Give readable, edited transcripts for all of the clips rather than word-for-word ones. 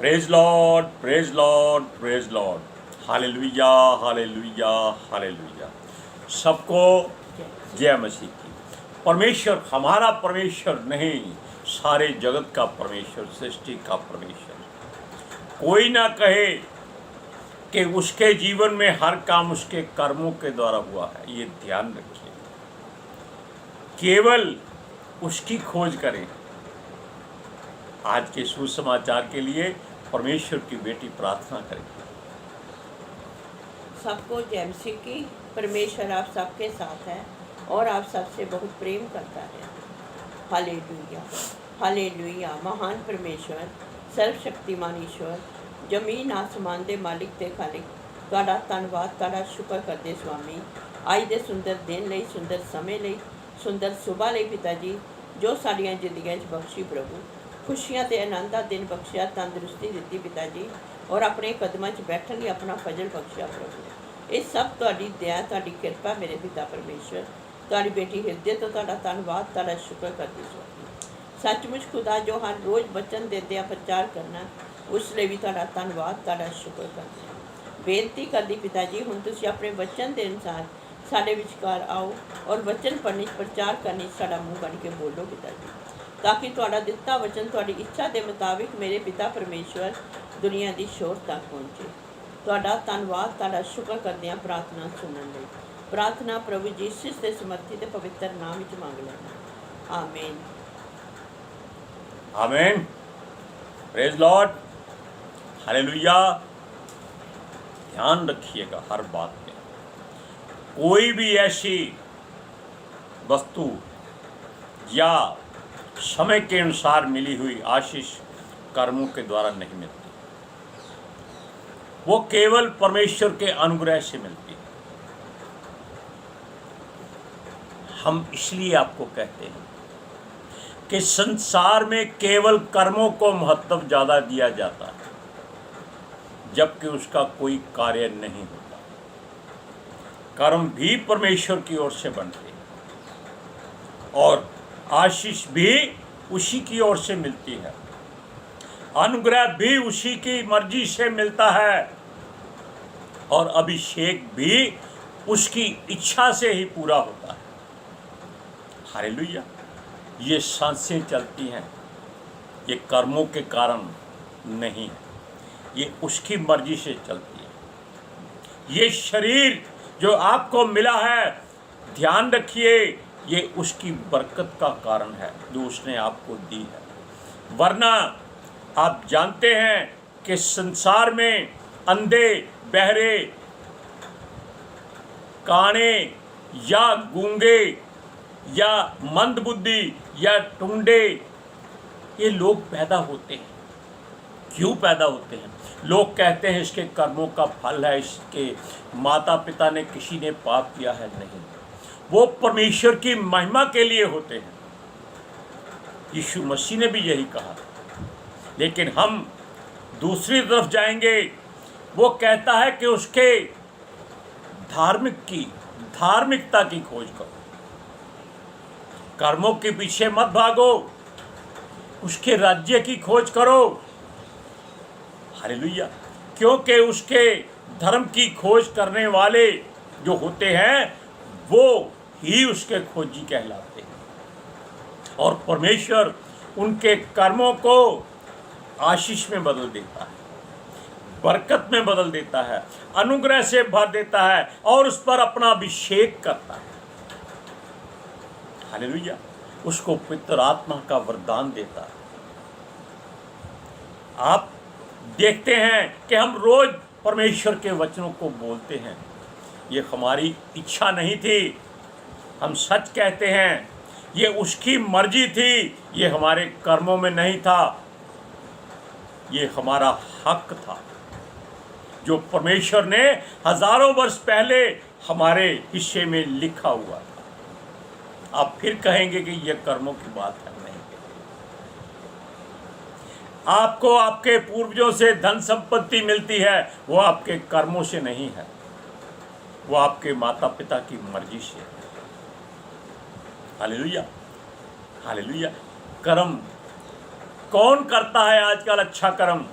Praise Lord, praise Lord, praise Lord. Hallelujah, hallelujah, hallelujah. सबको जय मसीह की। परमेश्वर हमारा परमेश्वर नहीं, सारे जगत का परमेश्वर, सृष्टि का परमेश्वर। कोई ना कहे कि उसके जीवन में हर काम उसके कर्मों के द्वारा हुआ है, ये ध्यान रखिए। केवल उसकी खोज करें। आज के सुसमाचार के लिए परमेश्वर की बेटी प्रार्थना करेगी। सबको जय मसीह की। परमेश्वर आप सबके साथ है और आप सबसे बहुत प्रेम करता है। Hallelujah, hallelujah. महान परमेश्वर, सर्वशक्तिमान ईश्वर, जमीन आसमान दे मालिक ते खालिक, तुहाडा धन्नवाद, तुहाडा शुक्र करदे स्वामी। अज दे सुंदर दिन लई, सुंदर समय लई, सुंदर सुबह लई पिता जी, जो साडियां जिंदगियां च बख्शी प्रभु। खुशियां ते आनंद दा दिन बख्शिया, तंदुरुस्ती दित्ती पिता जी, और अपने कदमां च बैठण लई अपना फजल बख्शिया प्रभु। ये सब तुहाडी दया, तुहाडी किरपा मेरे पिता परमेश्वर। तुहाडी बेटी हृदय तो तुहाडा धन्नवाद, तुहाडा शुक्र करदी स्वामी। सचमुच खुदा जो हर रोज़ वचन देंदे प्रचार करना, उस लिए भी तुहाडा धन्नवाद, तुहाडा शुक्र करते हैं। बेनती करदी पिता जी, हुण तुसीं अपने वचन के अनुसार साडे विचकार आओ और वचन पढ़ने प्रचार करने साडा मुँह बन के बोलो पिता जी, ताकि तुहाडा दिता वचन तुहाडी इच्छा के मुताबिक मेरे पिता परमेश्वर दुनिया की शोर तक पहुँचे। तुहाडा धन्नवाद, तुहाडा शुक्र करदे हां प्रार्थना सुनने लई। प्रार्थना प्रभु यीशु के समर्थी ते पवित्र नाम विच मंग लैंदा, आमीन। आमीन। Praise Lord, hallelujah. ध्यान रखिएगा हर बात में। कोई भी ऐसी वस्तु या समय के अनुसार मिली हुई आशीष कर्मों के द्वारा नहीं मिलती, वो केवल परमेश्वर के अनुग्रह से मिलती है। हम इसलिए आपको कहते हैं कि संसार में केवल कर्मों को महत्व ज़्यादा दिया जाता है, जबकि उसका कोई कार्य नहीं होता। कर्म भी परमेश्वर की ओर से बनते हैं और आशीष भी उसी की ओर से मिलती है। अनुग्रह भी उसी की मर्जी से मिलता है और अभिषेक भी उसकी इच्छा से ही पूरा होता है। हालेलुया। ये सांसें चलती हैं, ये कर्मों के कारण नहीं है, ये उसकी मर्जी से चलती है। ये शरीर जो आपको मिला है, ध्यान रखिए, ये उसकी बरकत का कारण है जो उसने आपको दी है। वरना आप जानते हैं कि संसार में अंधे, बहरे, काने या गूंगे या मंदबुद्धि या टुंडे ये लोग पैदा होते हैं। क्यों पैदा होते हैं? लोग कहते हैं इसके कर्मों का फल है, इसके माता पिता ने, किसी ने पाप किया है। नहीं, वो परमेश्वर की महिमा के लिए होते हैं। यीशु मसीह ने भी यही कहा। लेकिन हम दूसरी तरफ जाएंगे, वो कहता है कि उसके धार्मिकता की खोज करो, कर्मों के पीछे मत भागो, उसके राज्य की खोज करो। हालेलुया। क्योंकि उसके धर्म की खोज करने वाले जो होते हैं वो ही उसके खोजी कहलाते हैं, और परमेश्वर उनके कर्मों को आशीष में बदल देता है, बरकत में बदल देता है, अनुग्रह से भर देता है और उस पर अपना अभिषेक करता है। हालेलुया। उसको पवित्र आत्मा का वरदान देता है। आप देखते हैं कि हम रोज परमेश्वर के वचनों को बोलते हैं। ये हमारी इच्छा नहीं थी, हम सच कहते हैं, ये उसकी मर्जी थी, ये हमारे कर्मों में नहीं था, ये हमारा हक था जो परमेश्वर ने हजारों वर्ष पहले हमारे हिस्से में लिखा हुआ था। आप फिर कहेंगे कि यह कर्मों की बात है। नहीं, आपको आपके पूर्वजों से धन संपत्ति मिलती है, वो आपके कर्मों से नहीं है, वो आपके माता पिता की मर्जी से है। Hallelujah, hallelujah. कर्म कौन करता है आजकल? अच्छा कर्म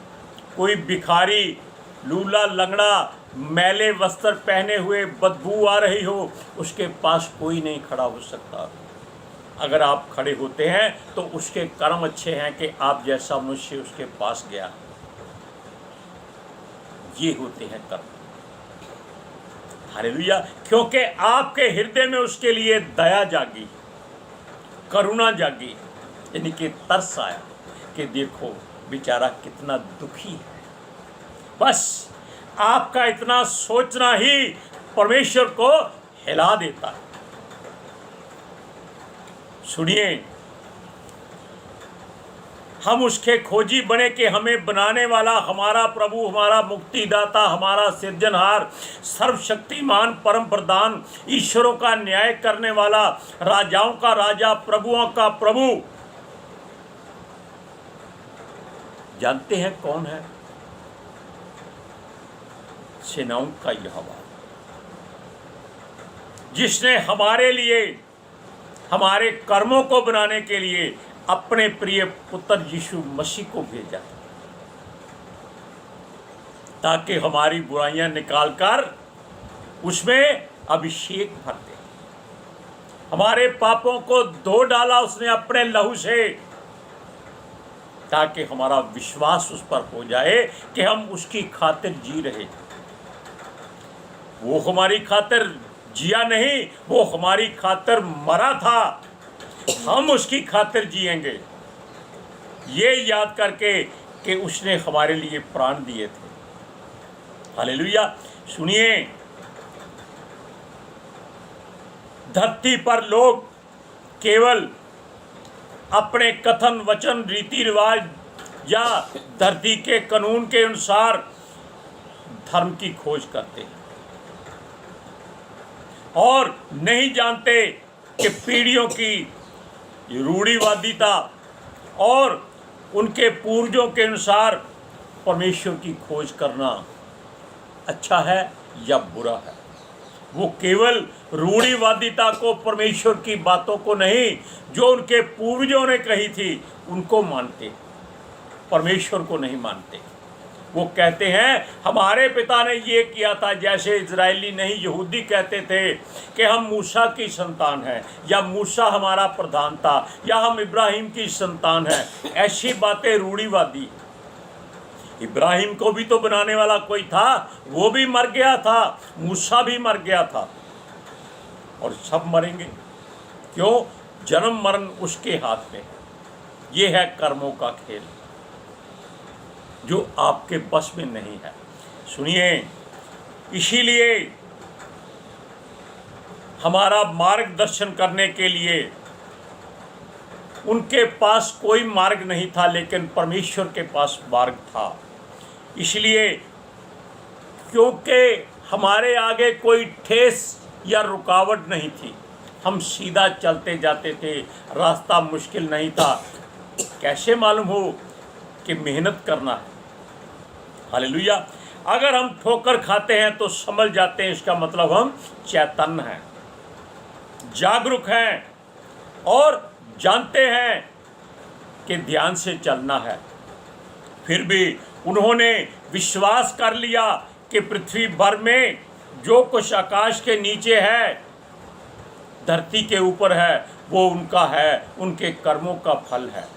कोई भिखारी, लूला लंगड़ा, मैले वस्त्र पहने हुए, बदबू आ रही हो, उसके पास कोई नहीं खड़ा हो सकता। अगर आप खड़े होते हैं तो उसके कर्म अच्छे हैं कि आप जैसा मनुष्य उसके पास गया। ये होते हैं कर्म। हालेलुया। क्योंकि आपके हृदय में उसके लिए दया जागी, करुणा जागी, यानी कि तरस आया कि देखो बेचारा कितना दुखी है। बस आपका इतना सोचना ही परमेश्वर को हिला देता है। सुनिए, हम उसके खोजी बने कि हमें बनाने वाला हमारा प्रभु, हमारा मुक्तिदाता, हमारा सृजनहार, सर्वशक्तिमान, परम प्रधान, ईश्वरों का न्याय करने वाला, राजाओं का राजा, प्रभुओं का प्रभु, जानते हैं कौन है? सेनाओं का यहोवा, जिसने हमारे लिए, हमारे कर्मों को बनाने के लिए अपने प्रिय पुत्र यीशु मसीह को भेजा, ताकि हमारी बुराइयां निकालकर उसमें अभिषेक भर दे। हमारे पापों को धो डाला उसने अपने लहू से, ताकि हमारा विश्वास उस पर हो जाए कि हम उसकी खातिर जी रहे। वो हमारी खातिर जिया नहीं, वो हमारी खातिर मरा था, हम उसकी खातिर जिएंगे, ये याद करके कि उसने हमारे लिए प्राण दिए थे। हालेलुया। सुनिए, धरती पर लोग केवल अपने कथन, वचन, रीति रिवाज या धरती के कानून के अनुसार धर्म की खोज करते हैं और नहीं जानते कि पीढ़ियों की रूढ़िवादिता और उनके पूर्वजों के अनुसार परमेश्वर की खोज करना अच्छा है या बुरा है। वो केवल रूढ़िवादिता को, परमेश्वर की बातों को नहीं, जो उनके पूर्वजों ने कही थी उनको मानते, परमेश्वर को नहीं मानते। वो कहते हैं हमारे पिता ने ये किया था, जैसे इजरायली नहीं यहूदी कहते थे कि हम मूसा की संतान हैं, या मूसा हमारा प्रधान था, या हम इब्राहिम की संतान हैं। ऐसी बातें रूढ़िवादी। इब्राहिम को भी तो बनाने वाला कोई था, वो भी मर गया था, मूसा भी मर गया था, और सब मरेंगे। क्यों? जन्म मरण उसके हाथ में है। ये है कर्मों का खेल जो आपके बस में नहीं है। सुनिए, इसीलिए हमारा मार्गदर्शन करने के लिए उनके पास कोई मार्ग नहीं था, लेकिन परमेश्वर के पास मार्ग था। इसलिए क्योंकि हमारे आगे कोई ठेस या रुकावट नहीं थी, हम सीधा चलते जाते थे, रास्ता मुश्किल नहीं था। कैसे मालूम हो कि मेहनत करना है? हालेलुया। अगर हम ठोकर खाते हैं तो समझ जाते हैं इसका मतलब हम चैतन्य हैं, जागरूक हैं और जानते हैं कि ध्यान से चलना है। फिर भी उन्होंने विश्वास कर लिया कि पृथ्वी भर में जो कुछ आकाश के नीचे है, धरती के ऊपर है, वो उनका है, उनके कर्मों का फल है।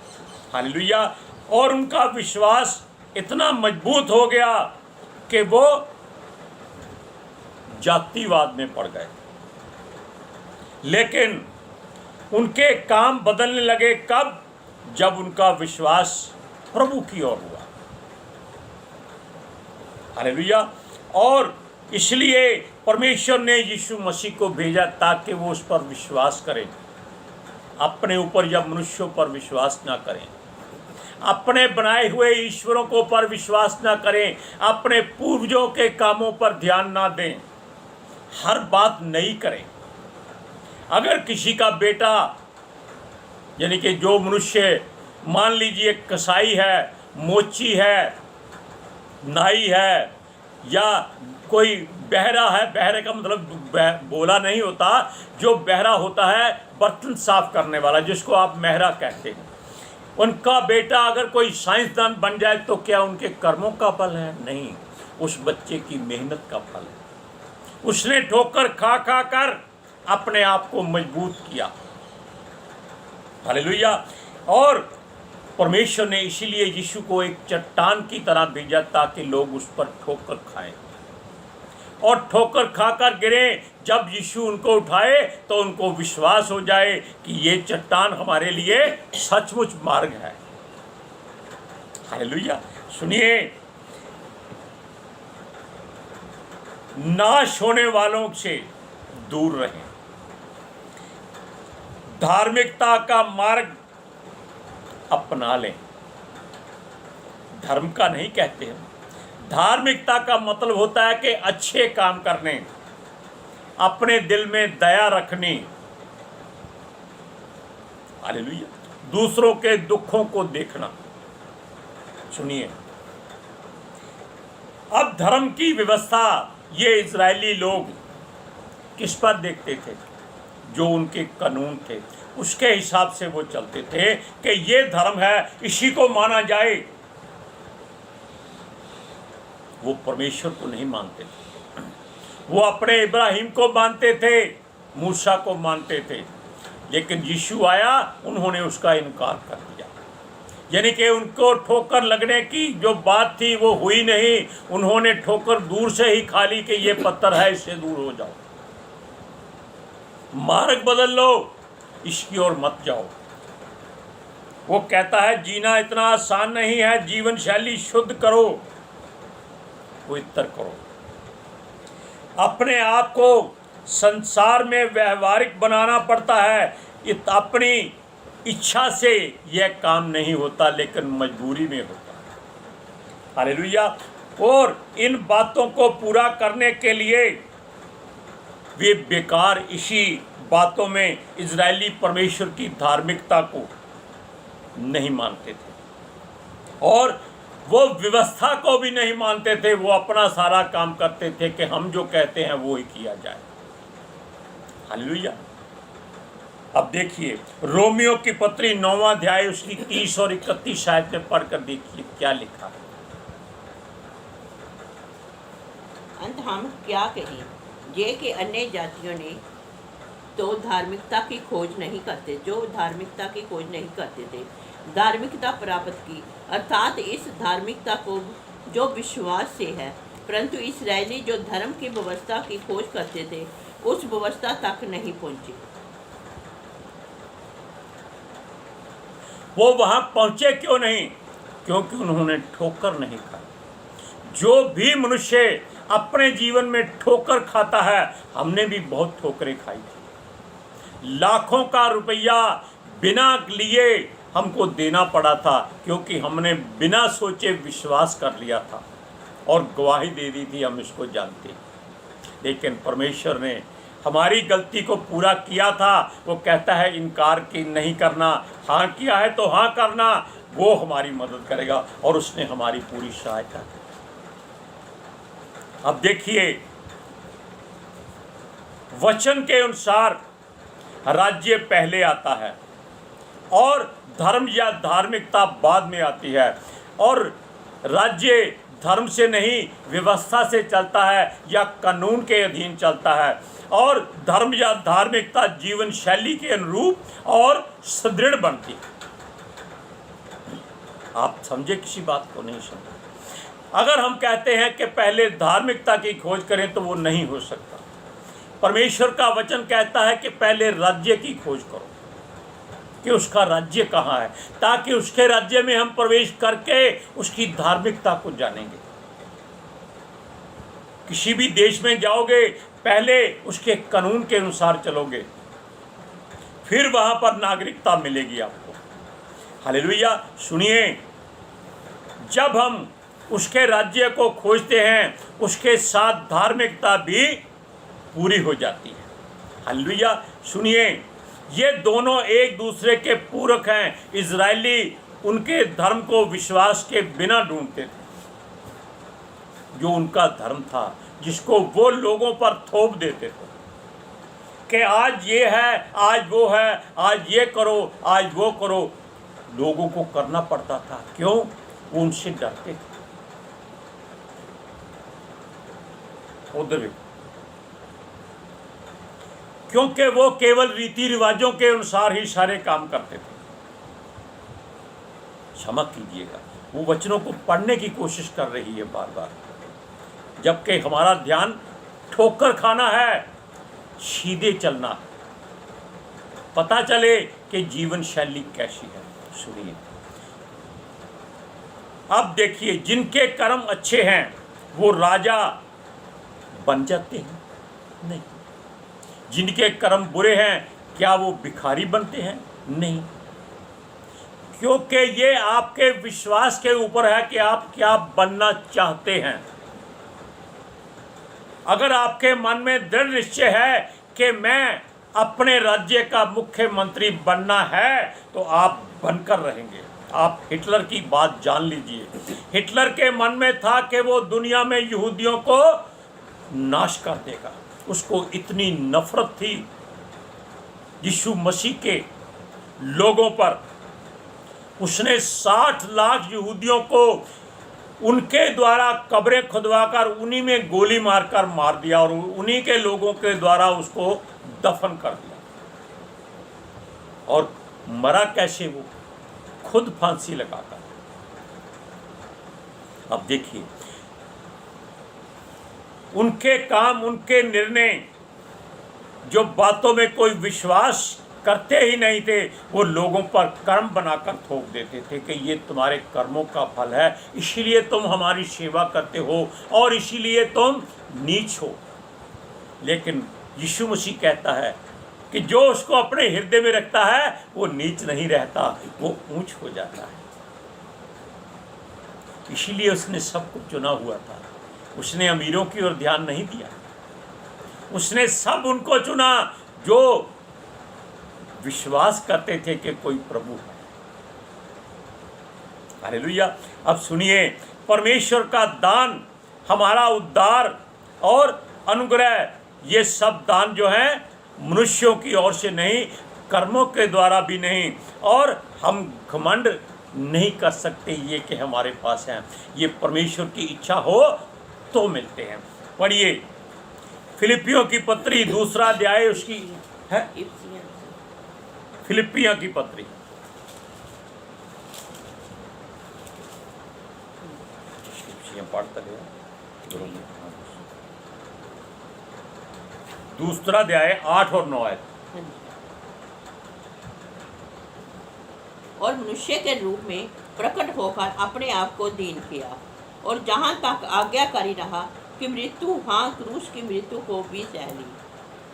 हालेलुया। और उनका विश्वास इतना मजबूत हो गया कि वो जातिवाद में पड़ गए। लेकिन उनके काम बदलने लगे कब? जब उनका विश्वास प्रभु की ओर हुआ। हालेलुया। और इसलिए परमेश्वर ने यीशु मसीह को भेजा ताकि वो उस पर विश्वास करें, अपने ऊपर या मनुष्यों पर विश्वास ना करें, अपने बनाए हुए ईश्वरों को पर विश्वास ना करें, अपने पूर्वजों के कामों पर ध्यान ना दें, हर बात नई करें। अगर किसी का बेटा, यानी कि जो मनुष्य, मान लीजिए कसाई है, मोची है, नाई है, या कोई बहरा है, बहरे का मतलब बोला नहीं होता, जो बहरा होता है बर्तन साफ करने वाला, जिसको आप मेहरा कहते हैं। उनका बेटा अगर कोई साइंसदान बन जाए तो क्या उनके कर्मों का फल है? नहीं, उस बच्चे की मेहनत का फल है। उसने ठोकर खा खा कर अपने आप को मजबूत किया। हालेलुया। और परमेश्वर ने इसीलिए यीशु को एक चट्टान की तरह भेजा ताकि लोग उस पर ठोकर खाएं और ठोकर खाकर गिरे। जब यीशु उनको उठाए तो उनको विश्वास हो जाए कि ये चट्टान हमारे लिए सचमुच मार्ग है। हालेलुया। सुनिए, नाश होने वालों से दूर रहें, धार्मिकता का मार्ग अपना लें। धर्म का नहीं कहते हम, धार्मिकता का मतलब होता है कि अच्छे काम करने, अपने दिल में दया रखनी, हालेलुया, दूसरों के दुखों को देखना। सुनिए, अब धर्म की व्यवस्था ये इजरायली लोग किस पर देखते थे? जो उनके कानून थे उसके हिसाब से वो चलते थे कि ये धर्म है, इसी को माना जाए। वो परमेश्वर को नहीं मानते थे, वो अपने इब्राहिम को मानते थे, मूसा को मानते थे। लेकिन यीशु आया, उन्होंने उसका इनकार कर दिया। यानी कि उनको ठोकर लगने की जो बात थी वो हुई नहीं। उन्होंने ठोकर दूर से ही खा ली कि ये पत्थर है, इससे दूर हो जाओ, मार्ग बदल लो, इसकी ओर मत जाओ। वो कहता है जीना इतना आसान नहीं है, जीवन शैली शुद्ध करो, पवित्र करो, अपने आप को संसार में व्यवहारिक बनाना पड़ता है। अपनी इच्छा से यह काम नहीं होता, लेकिन मजबूरी में होता है। हालेलुया। और इन बातों को पूरा करने के लिए वे बेकार इसी बातों में इजरायली परमेश्वर की धार्मिकता को नहीं मानते थे और वो व्यवस्था को भी नहीं मानते थे। वो अपना सारा काम करते थे कि हम जो कहते हैं वो ही किया जाए। हालेलुया। अब देखिए, रोमियो की पत्री 9वां अध्याय उसकी 30 और 31 आयत में पढ़कर देखिए क्या लिखा है। अंत हम क्या कहें? ये कि अन्य जातियों ने तो धार्मिकता की खोज नहीं करते, जो धार्मिकता की खोज नहीं करते थे, धार्मिकता प्राप्त की, अर्थात इस धार्मिकता को जो विश्वास से है। परंतु इस्राएली जो धर्म की व्यवस्था की खोज करते थे, उस व्यवस्था तक नहीं पहुंचे। वो वहां पहुंचे क्यों नहीं? क्योंकि उन्होंने ठोकर नहीं खाई। जो भी मनुष्य अपने जीवन में ठोकर खाता है, हमने भी बहुत ठोकरें खाई थी। लाखों का रुपया बिना लिए हमको देना पड़ा था, क्योंकि हमने बिना सोचे विश्वास कर लिया था और गवाही दे दी थी, हम इसको जानते। लेकिन परमेश्वर ने हमारी गलती को पूरा किया था। वो कहता है इनकार की नहीं करना, हाँ किया है तो हाँ करना, वो हमारी मदद करेगा और उसने हमारी पूरी सहायता की। अब देखिए, वचन के अनुसार राज्य पहले आता है और धर्म या धार्मिकता बाद में आती है। और राज्य धर्म से नहीं, व्यवस्था से चलता है या कानून के अधीन चलता है। और धर्म या धार्मिकता जीवन शैली के अनुरूप और सुदृढ़ बनती है। आप समझे किसी बात को? नहीं समझे। अगर हम कहते हैं कि पहले धार्मिकता की खोज करें तो वो नहीं हो सकता। परमेश्वर का वचन कहता है कि पहले राज्य की खोज करो कि उसका राज्य कहाँ है, ताकि उसके राज्य में हम प्रवेश करके उसकी धार्मिकता को जानेंगे। किसी भी देश में जाओगे, पहले उसके कानून के अनुसार चलोगे, फिर वहां पर नागरिकता मिलेगी आपको। हालेलुया। सुनिए, जब हम उसके राज्य को खोजते हैं, उसके साथ धार्मिकता भी पूरी हो जाती है। हालेलुया। सुनिए, ये दोनों एक दूसरे के पूरक हैं। इजरायली उनके धर्म को विश्वास के बिना ढूंढते थे, जो उनका धर्म था, जिसको वो लोगों पर थोप देते थे कि आज ये है, आज वो है, आज ये करो, आज वो करो। लोगों को करना पड़ता था। क्यों? वो उनसे डरते थे। उधर भी, क्योंकि वो केवल रीति रिवाजों के अनुसार ही सारे काम करते थे। क्षमा कीजिएगा, वो वचनों को पढ़ने की कोशिश कर रही है बार बार, जबकि हमारा ध्यान ठोकर खाना है, सीधे चलना, पता चले कि जीवन शैली कैसी है। सुनिए, अब देखिए, जिनके कर्म अच्छे हैं वो राजा बन जाते हैं? नहीं। जिनके कर्म बुरे हैं क्या वो भिखारी बनते हैं? नहीं। क्योंकि ये आपके विश्वास के ऊपर है कि आप क्या बनना चाहते हैं। अगर आपके मन में दृढ़ निश्चय है कि मैं अपने राज्य का मुख्यमंत्री बनना है, तो आप बनकर रहेंगे। आप हिटलर की बात जान लीजिए। हिटलर के मन में था कि वो दुनिया में यहूदियों को नाश कर देगा। उसको इतनी नफरत थी यीशु मसीह के लोगों पर, उसने 60 लाख यहूदियों को उनके द्वारा कब्रें खुदवाकर उन्हीं में गोली मारकर मार दिया और उन्हीं के लोगों के द्वारा उसको दफन कर दिया। और मरा कैसे? वो खुद फांसी लगाकर। अब देखिए, उनके काम, उनके निर्णय, जो बातों में कोई विश्वास करते ही नहीं थे, वो लोगों पर कर्म बनाकर थोप देते थे कि ये तुम्हारे कर्मों का फल है, इसीलिए तुम हमारी सेवा करते हो और इसीलिए तुम नीच हो। लेकिन यीशु मसीह कहता है कि जो उसको अपने हृदय में रखता है वो नीच नहीं रहता, वो ऊंच हो जाता है। इसीलिए उसने सबको चुना हुआ था। उसने अमीरों की ओर ध्यान नहीं दिया। उसने सब उनको चुना जो विश्वास करते थे कि कोई प्रभु है। हालेलुया। अब सुनिए, परमेश्वर का दान, हमारा उद्धार और अनुग्रह, ये सब दान जो हैं मनुष्यों की ओर से नहीं, कर्मों के द्वारा भी नहीं, और हम घमंड नहीं कर सकते ये कि हमारे पास हैं। ये परमेश्वर की इच्छा हो तो मिलते हैं। पढ़िए फिलिपियों की पत्री 2 अध्याय उसकी है, फिलिपियों की पत्री पढ़ता है 2 अध्याय 8 और 9 है। और मनुष्य के रूप में प्रकट होकर अपने आप को दीन किया, और जहाँ तक आज्ञाकारी रहा कि मृत्यु, हाँ क्रूस की मृत्यु को भी सह ली।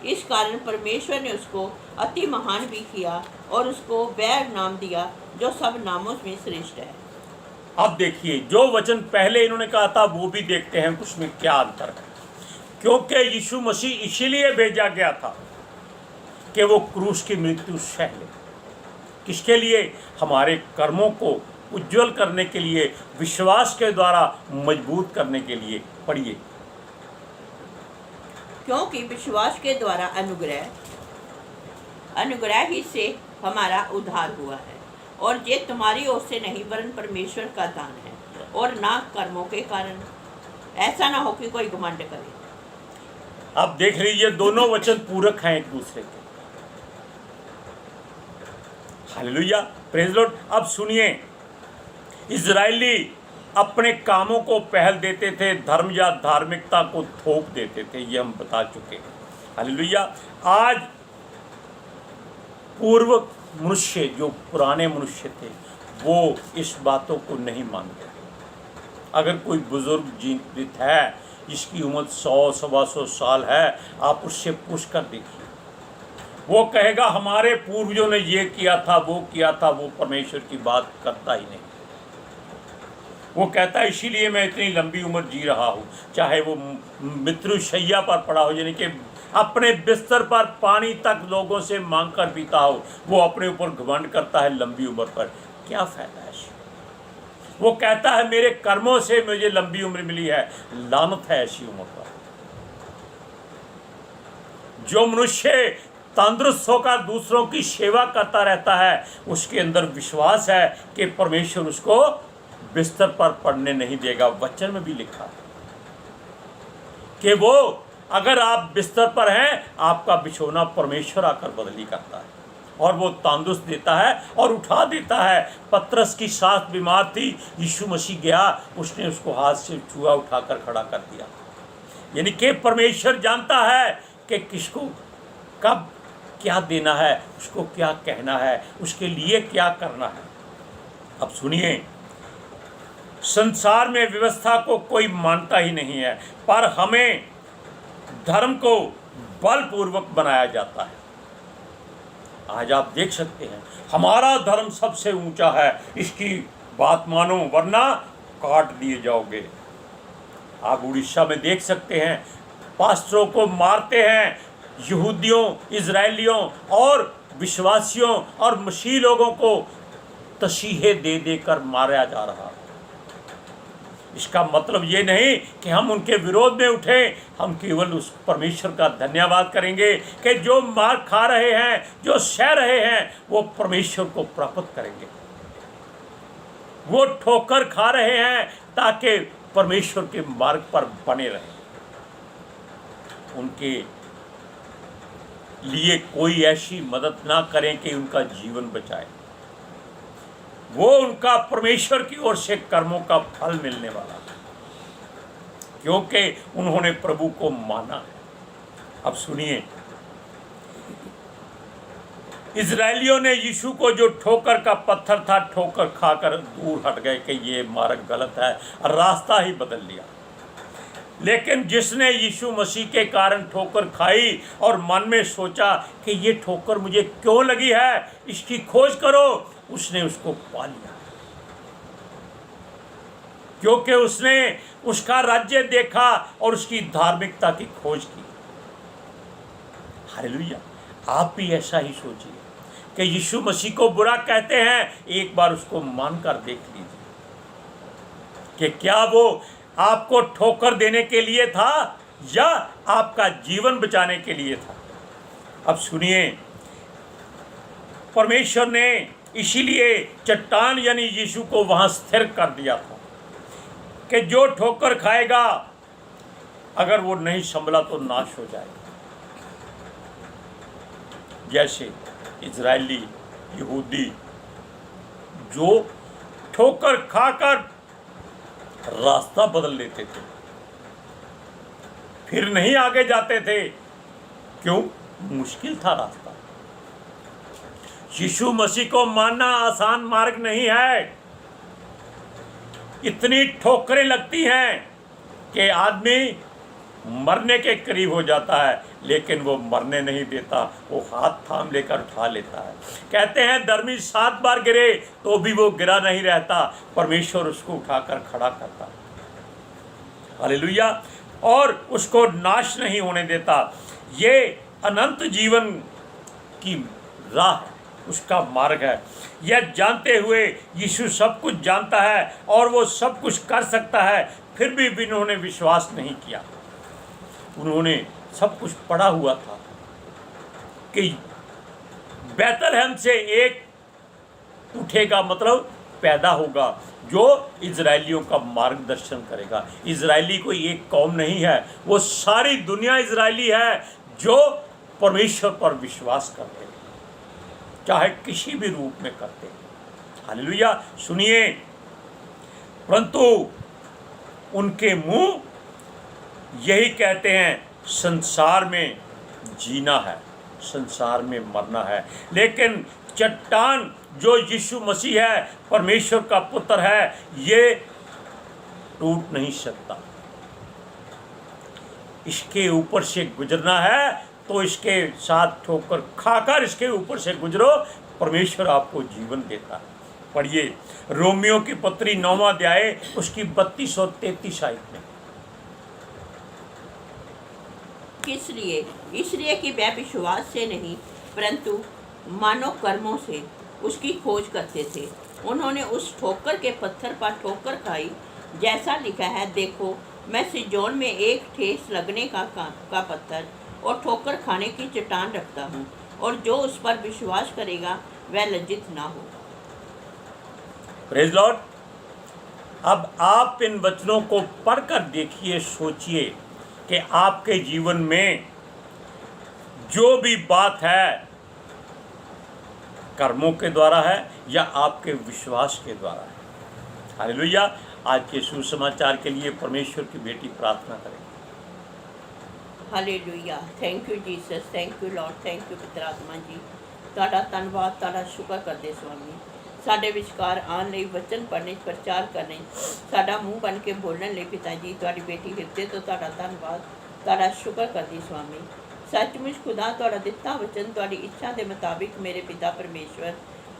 इस कारण परमेश्वर ने उसको अति महान भी किया और उसको वह नाम दिया जो सब नामों में श्रेष्ठ है। अब देखिए, जो वचन पहले इन्होंने कहा था वो भी देखते हैं उसमें क्या अंतर है। क्योंकि यीशु मसीह इसीलिए भेजा गया था कि वो क्रूस की मृत्यु सह ले। किसके लिए? हमारे कर्मों को उज्जवल करने के लिए, विश्वास के द्वारा मजबूत करने के लिए। पढ़िए, क्योंकि विश्वास के द्वारा अनुग्रह ही से हमारा उद्धार हुआ है, और ये तुम्हारी ओर से नहीं वरन परमेश्वर का दान है, और ना कर्मों के कारण, ऐसा ना हो कि कोई घमंड करे। अब देख लीजिए, दोनों वचन पूरक हैं एक दूसरे के। Hallelujah, praise Lord. अब सुनिए, इजरायली अपने कामों को पहल देते थे, धर्म या धार्मिकता को थोप देते थे, ये हम बता चुके हैं। हालेलुया। आज पूर्व मनुष्य, जो पुराने मनुष्य थे, वो इस बातों को नहीं मानते। अगर कोई बुजुर्ग जीवित है जिसकी उम्र 100 सवा 100 साल है, आप उससे पूछ कर देखिए, वो कहेगा हमारे पूर्वजों ने ये किया था, वो किया था। वो परमेश्वर की बात करता ही नहीं। वो कहता है इसीलिए मैं इतनी लंबी उम्र जी रहा हूँ, चाहे वो मृत्युशैया पर पड़ा हो, यानी कि अपने बिस्तर पर पानी तक लोगों से मांग कर पीता हो। वो अपने ऊपर घमंड करता है लंबी उम्र पर। क्या फायदा है? वो कहता है मेरे कर्मों से मुझे लंबी उम्र मिली है। लानत है ऐसी उम्र पर। जो मनुष्य तंदुरुस्त होकर दूसरों की सेवा करता रहता है, उसके अंदर विश्वास है कि परमेश्वर उसको बिस्तर पर पड़ने नहीं देगा। वचन में भी लिखा है कि वो अगर आप बिस्तर पर हैं, आपका बिछौना परमेश्वर आकर बदली करता है और वो तंदुरुस्त देता है और उठा देता है। पतरस की सास बीमार थी, यीशु मसीह गया, उसने उसको हाथ से छुआ, उठाकर खड़ा कर दिया। यानी कि परमेश्वर जानता है कि किसको कब क्या देना है, उसको क्या कहना है, उसके लिए क्या करना है। अब सुनिए, संसार में व्यवस्था को कोई मानता ही नहीं है, पर हमें धर्म को बलपूर्वक बनाया जाता है। आज आप देख सकते हैं, हमारा धर्म सबसे ऊंचा है, इसकी बात मानो वरना काट दिए जाओगे। आप उड़ीसा में देख सकते हैं, पास्टरों को मारते हैं, यहूदियों, इजरायलियों और विश्वासियों और मसीह लोगों को तसीहे दे देकर मारा जा रहा है। इसका मतलब ये नहीं कि हम उनके विरोध में उठे, हम केवल उस परमेश्वर का धन्यवाद करेंगे कि जो मार खा रहे हैं, जो सह रहे हैं, वो परमेश्वर को प्राप्त करेंगे। वो ठोकर खा रहे हैं ताकि परमेश्वर के मार्ग पर बने रहें। उनके लिए कोई ऐसी मदद ना करें कि उनका जीवन बचाए। वो उनका परमेश्वर की ओर से कर्मों का फल मिलने वाला है, क्योंकि उन्होंने प्रभु को माना है। अब सुनिए, इजरायलियों ने यीशु को जो ठोकर का पत्थर था, ठोकर खाकर दूर हट गए कि ये मार्ग गलत है और रास्ता ही बदल लिया। लेकिन जिसने यीशु मसीह के कारण ठोकर खाई और मन में सोचा कि ये ठोकर मुझे क्यों लगी है, इसकी खोज करो, उसने उसको पा लिया, क्योंकि उसने उसका राज्य देखा और उसकी धार्मिकता की खोज की। हालेलुया। आप भी ऐसा ही सोचिए कि यीशु मसीह को बुरा कहते हैं, एक बार उसको मानकर देख लीजिए कि क्या वो आपको ठोकर देने के लिए था या आपका जीवन बचाने के लिए था। अब सुनिए, परमेश्वर ने इसीलिए चट्टान यानी यीशु को वहां स्थिर कर दिया था कि जो ठोकर खाएगा, अगर वो नहीं संभला तो नाश हो जाएगा। जैसे इजरायली, यहूदी जो ठोकर खाकर रास्ता बदल लेते थे, फिर नहीं आगे जाते थे, क्यों? मुश्किल था रास्ता। यीशु मसीह को मानना आसान मार्ग नहीं है। इतनी ठोकरें लगती हैं कि आदमी मरने के करीब हो जाता है, लेकिन वो मरने नहीं देता, वो हाथ थाम लेकर उठा लेता है। कहते हैं धर्मी 7 बार गिरे तो भी वो गिरा नहीं रहता, परमेश्वर उसको उठाकर खड़ा करता है। हालेलुया। और उसको नाश नहीं होने देता। ये अनंत जीवन की राह है, उसका मार्ग है। यह जानते हुए यीशु सब कुछ जानता है और वो सब कुछ कर सकता है, फिर भी उन्होंने विश्वास नहीं किया। उन्होंने सब कुछ पढ़ा हुआ था कि बैतलहम से एक उठेगा, मतलब पैदा होगा, जो इजरायलियों का मार्गदर्शन करेगा। इजरायली कोई एक कौम नहीं है, वो सारी दुनिया इजरायली है जो परमेश्वर पर विश्वास करते हैं, चाहे किसी भी रूप में करते हैं। हालेलुया। सुनिए, परंतु उनके मुंह यही कहते हैं, संसार में जीना है, संसार में मरना है। लेकिन चट्टान जो यीशु मसीह है, परमेश्वर का पुत्र है, ये टूट नहीं सकता। इसके ऊपर से गुजरना है तो इसके साथ ठोकर खाकर इसके ऊपर से गुजरो, परमेश्वर आपको जीवन देता है। पढ़िए रोमियो की पत्री 9वां अध्याय उसकी 32 और 33 आयत में। इसलिए कि वह विश्वास से नहीं परंतु मानव कर्मों से उसकी खोज करते थे। उन्होंने उस ठोकर के पत्थर पर ठोकर खाई, जैसा लिखा है, देखो मैं सिजोन में एक ठेस लगने का पत्थर और ठोकर खाने की चट्टान रखता हूँ। और जो उस पर विश्वास करेगा वह लज्जित ना होगा। Praise Lord. अब आप इन वचनों को पढ़कर देखिए, सोचिए कि आपके जीवन में जो भी बात है कर्मों के द्वारा है या आपके विश्वास के द्वारा है। हालेलुया। आज के सुसमाचार के लिए परमेश्वर की बेटी प्रार्थना करें। Hallelujah. Thank you Jesus, thank you Lord, thank you पवित्र आत्मा जी। ਤੁਹਾਡਾ ਧੰਨਵਾਦ, ਤੁਹਾਡਾ ਸ਼ੁਕਰ ਕਰਦੇ ਸਵਾਮੀ, ਸਾਡੇ ਵਿਚਕਾਰ ਆਉਣ ਲਈ, ਵਚਨ ਪੜ੍ਹਨੇ, ਪ੍ਰਚਾਰ ਕਰਨੇ, ਸਾਡਾ ਮੂੰਹ ਬਣ ਕੇ ਬੋਲਣ ਲਈ ਪਿਤਾ ਜੀ ਤੁਹਾਡੀ ਬੇਟੀ ਹਿਰਦੇ ਤੋਂ ਤੁਹਾਡਾ ਧੰਨਵਾਦ, ਤੁਹਾਡਾ ਸ਼ੁਕਰ ਕਰਦੀ ਸਵਾਮੀ। ਸੱਚਮੁੱਚ ਖੁਦਾ ਤੁਹਾਡਾ ਦਿੱਤਾ ਵਚਨ ਤੁਹਾਡੀ ਇੱਛਾ ਦੇ ਮੁਤਾਬਿਕ ਮੇਰੇ ਪਿਤਾ ਪਰਮੇਸ਼ਵਰ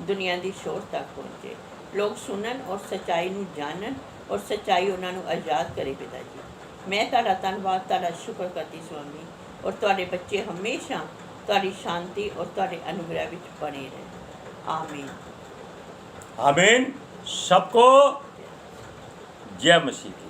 ਦੁਨੀਆ ਦੀ ਸ਼ੋਰ ਤੱਕ ਪਹੁੰਚੇ, ਲੋਕ ਸੁਣਨ ਔਰ ਸੱਚਾਈ ਨੂੰ ਜਾਣਨ ਔਰ ਸੱਚਾਈ ਉਹਨਾਂ ਨੂੰ ਆਜ਼ਾਦ ਕਰੇ ਪਿਤਾ ਜੀ। ਮੈਂ ਤੁਹਾਡਾ ਧੰਨਵਾਦ, ਤੁਹਾਡਾ ਸ਼ੁਕਰ ਕਰਦੀ ਸਵਾਮੀ, ਔਰ ਤੁਹਾਡੇ ਬੱਚੇ ਹਮੇਸ਼ਾ ਤੁਹਾਡੀ ਸ਼ਾਂਤੀ ਔਰ ਤੁਹਾਡੇ ਅਨੁਗ੍ਰਹਿ ਵਿੱਚ ਬਣੇ ਰਹਿਣ। ਆਮੀਨ। आमीन। सबको जय मसीह की।